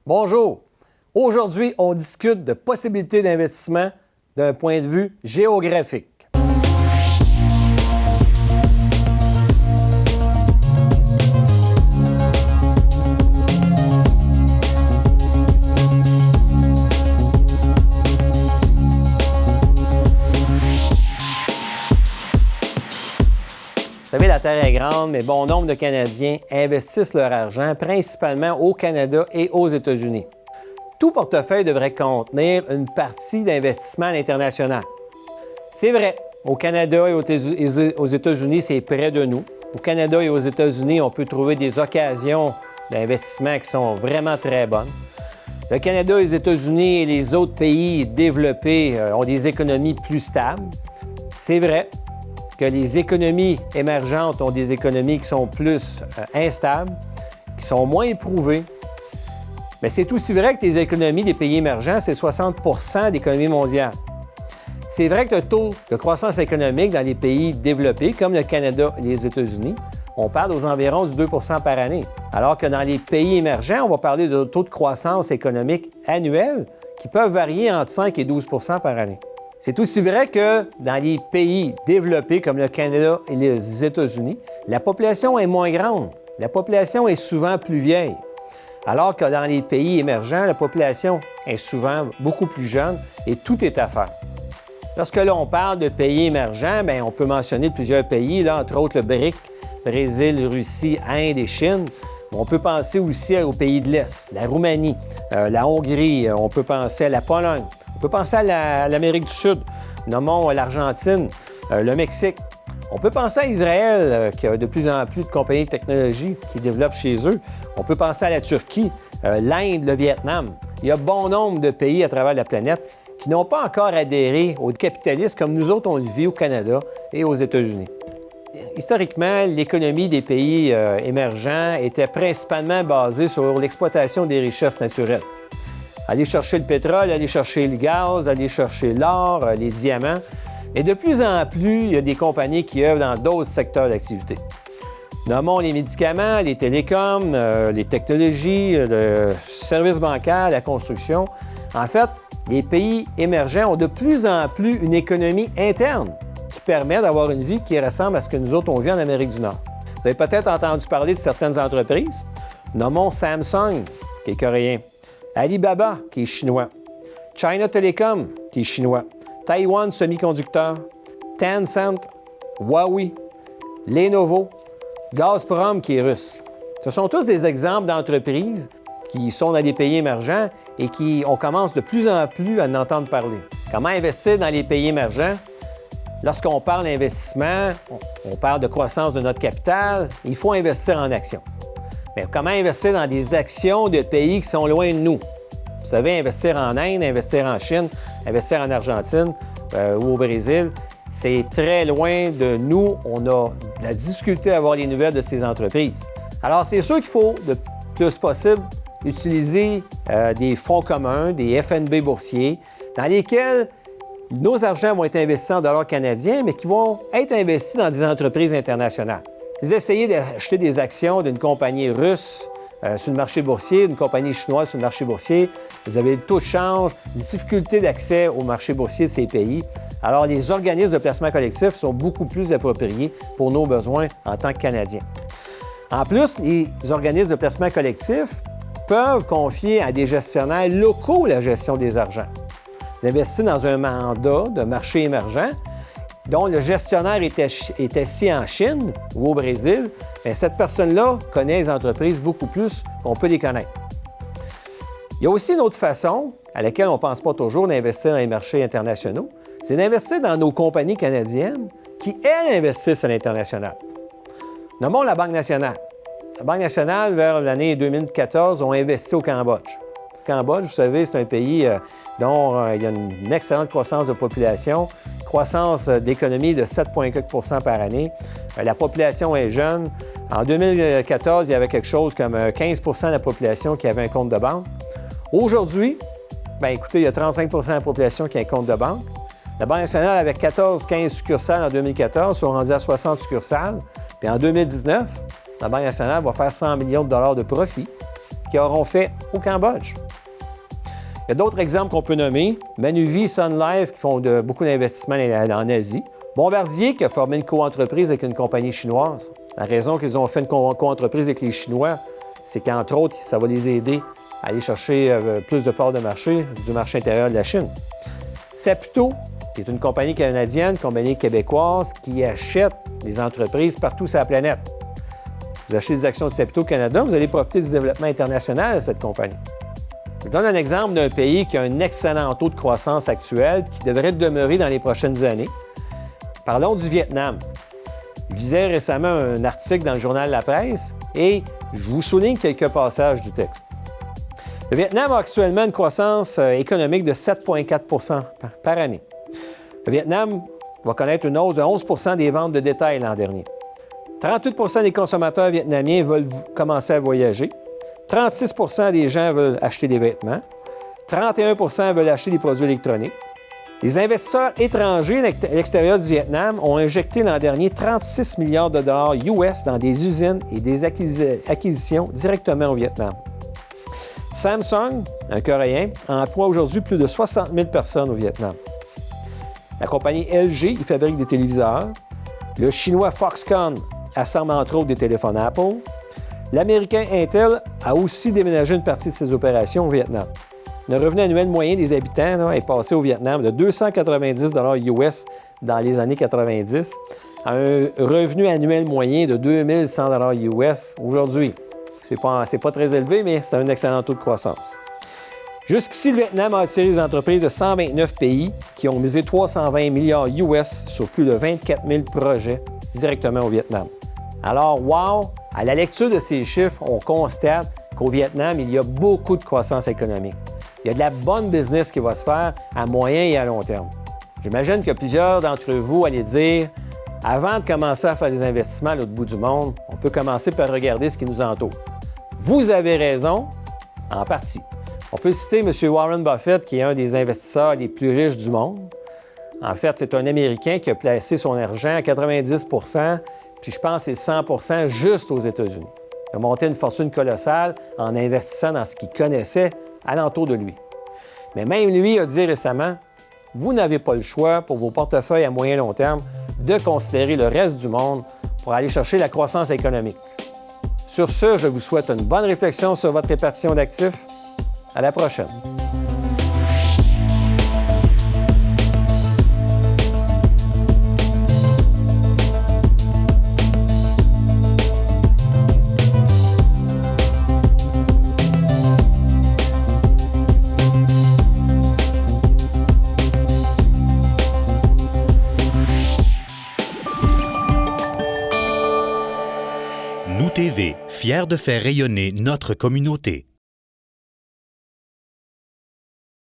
Bonjour. Aujourd'hui, on discute de possibilités d'investissement d'un point de vue géographique. Vous savez, la Terre est grande, mais bon nombre de Canadiens investissent leur argent principalement au Canada et aux États-Unis. Tout portefeuille devrait contenir une partie d'investissement à l'international. C'est vrai, au Canada et aux États-Unis, c'est près de nous. Au Canada et aux États-Unis, on peut trouver des occasions d'investissement qui sont vraiment très bonnes. Le Canada, les États-Unis et les autres pays développés ont des économies plus stables. C'est vrai que les économies émergentes ont des économies qui sont plus instables, qui sont moins éprouvées. Mais c'est aussi vrai que les économies des pays émergents, c'est 60 % d'économie mondiale. C'est vrai que le taux de croissance économique dans les pays développés, comme le Canada et les États-Unis, on parle aux environs du 2 % par année. Alors que dans les pays émergents, on va parler de taux de croissance économique annuel qui peuvent varier entre 5 et 12 % par année. C'est aussi vrai que dans les pays développés comme le Canada et les États-Unis, la population est moins grande. La population est souvent plus vieille. Alors que dans les pays émergents, la population est souvent beaucoup plus jeune et tout est à faire. Lorsque l'on parle de pays émergents, bien, on peut mentionner plusieurs pays, là, entre autres le BRIC, Brésil, Russie, Inde et Chine. On peut penser aussi aux pays de l'Est, la Roumanie, la Hongrie, on peut penser à la Pologne. On peut penser à l'Amérique du Sud, nommons l'Argentine, le Mexique. On peut penser à Israël, qui a de plus en plus de compagnies de technologie qui développent chez eux. On peut penser à la Turquie, l'Inde, le Vietnam. Il y a bon nombre de pays à travers la planète qui n'ont pas encore adhéré au capitalisme comme nous autres, on le vit au Canada et aux États-Unis. Historiquement, l'économie des pays émergents était principalement basée sur l'exploitation des richesses naturelles. Aller chercher le pétrole, aller chercher le gaz, aller chercher l'or, les diamants. Et de plus en plus, il y a des compagnies qui œuvrent dans d'autres secteurs d'activité. Nommons les médicaments, les télécoms, les technologies, le service bancaire, la construction. En fait, les pays émergents ont de plus en plus une économie interne qui permet d'avoir une vie qui ressemble à ce que nous autres, on vit en Amérique du Nord. Vous avez peut-être entendu parler de certaines entreprises. Nommons Samsung, qui est coréen. Alibaba, qui est chinois. China Telecom, qui est chinois. Taiwan Semiconducteur. Tencent. Huawei. Lenovo. Gazprom, qui est russe. Ce sont tous des exemples d'entreprises qui sont dans des pays émergents et on commence de plus en plus à en entendre parler. Comment investir dans les pays émergents? Lorsqu'on parle d'investissement, on parle de croissance de notre capital, il faut investir en actions. Mais comment investir dans des actions de pays qui sont loin de nous? Vous savez, investir en Inde, investir en Chine, investir en Argentine ou au Brésil, c'est très loin de nous. On a de la difficulté à avoir les nouvelles de ces entreprises. Alors, c'est sûr qu'il faut, le plus possible, utiliser des fonds communs, des FNB boursiers, dans lesquels nos argents vont être investis en dollars canadiens, mais qui vont être investis dans des entreprises internationales. Vous essayez d'acheter des actions d'une compagnie russe sur le marché boursier, d'une compagnie chinoise sur le marché boursier. Vous avez le taux de change, difficulté d'accès au marché boursier de ces pays. Alors, les organismes de placement collectif sont beaucoup plus appropriés pour nos besoins en tant que Canadiens. En plus, les organismes de placement collectif peuvent confier à des gestionnaires locaux la gestion des argents. Vous investissez dans un mandat de marché émergent dont le gestionnaire est assis en Chine ou au Brésil, bien, cette personne-là connaît les entreprises beaucoup plus qu'on peut les connaître. Il y a aussi une autre façon, à laquelle on ne pense pas toujours, d'investir dans les marchés internationaux, c'est d'investir dans nos compagnies canadiennes qui, elles, investissent à l'international. Nommons la Banque nationale. La Banque nationale, vers l'année 2014, ont investi au Cambodge. Le Cambodge, vous savez, c'est un pays dont il y a une excellente croissance de population, croissance d'économie de 7,4 % par année. La population est jeune. En 2014, il y avait quelque chose comme 15 % de la population qui avait un compte de banque. Aujourd'hui, bien écoutez, il y a 35 % de la population qui a un compte de banque. La Banque nationale, avec 14-15 succursales en 2014, sont rendus à 60 succursales. Puis en 2019, la Banque nationale va faire 100 millions de dollars de profit. qu'ils auront fait au Cambodge. Il y a d'autres exemples qu'on peut nommer. Manuvie, Sun Life, qui font beaucoup d'investissements en Asie. Bombardier, qui a formé une co-entreprise avec une compagnie chinoise. La raison qu'ils ont fait une co-entreprise avec les Chinois, c'est qu'entre autres, ça va les aider à aller chercher plus de parts de marché du marché intérieur de la Chine. Saputo, qui est une compagnie canadienne, compagnie québécoise, qui achète des entreprises partout sur la planète. Vous achetez des actions de Saputo Canada, vous allez profiter du développement international de cette compagnie. Je donne un exemple d'un pays qui a un excellent taux de croissance actuel qui devrait demeurer dans les prochaines années. Parlons du Vietnam. Je lisais récemment un article dans le journal La Presse et je vous souligne quelques passages du texte. Le Vietnam a actuellement une croissance économique de 7,4 par année. Le Vietnam va connaître une hausse de 11 des ventes de détail l'an dernier. 38 des consommateurs vietnamiens veulent commencer à voyager. 36 des gens veulent acheter des vêtements. 31 veulent acheter des produits électroniques. Les investisseurs étrangers à l'extérieur du Vietnam ont injecté l'an dernier 36 milliards de dollars US dans des usines et des acquisitions directement au Vietnam. Samsung, un Coréen, emploie aujourd'hui plus de 60 000 personnes au Vietnam. La compagnie LG y fabrique des téléviseurs. Le Chinois Foxconn assemble entre autres des téléphones Apple. L'Américain Intel a aussi déménagé une partie de ses opérations au Vietnam. Le revenu annuel moyen des habitants est passé au Vietnam de 290 US dans les années 90 à un revenu annuel moyen de 2100 US aujourd'hui. C'est pas très élevé, mais c'est un excellent taux de croissance. Jusqu'ici, le Vietnam a attiré des entreprises de 129 pays qui ont misé 320 milliards US sur plus de 24 000 projets directement au Vietnam. Alors, wow! À la lecture de ces chiffres, on constate qu'au Vietnam, il y a beaucoup de croissance économique. Il y a de la bonne business qui va se faire à moyen et à long terme. J'imagine que plusieurs d'entre vous allaient dire, avant de commencer à faire des investissements à l'autre bout du monde, on peut commencer par regarder ce qui nous entoure. Vous avez raison, en partie. On peut citer M. Warren Buffett, qui est un des investisseurs les plus riches du monde. En fait, c'est un Américain qui a placé son argent à 90 puis je pense que c'est 100 juste aux États-Unis. Il a monté une fortune colossale en investissant dans ce qu'il connaissait alentour de lui. Mais même lui a dit récemment, vous n'avez pas le choix pour vos portefeuilles à moyen et long terme de considérer le reste du monde pour aller chercher la croissance économique. Sur ce, je vous souhaite une bonne réflexion sur votre répartition d'actifs. À la prochaine. Nous TV, fiers de faire rayonner notre communauté.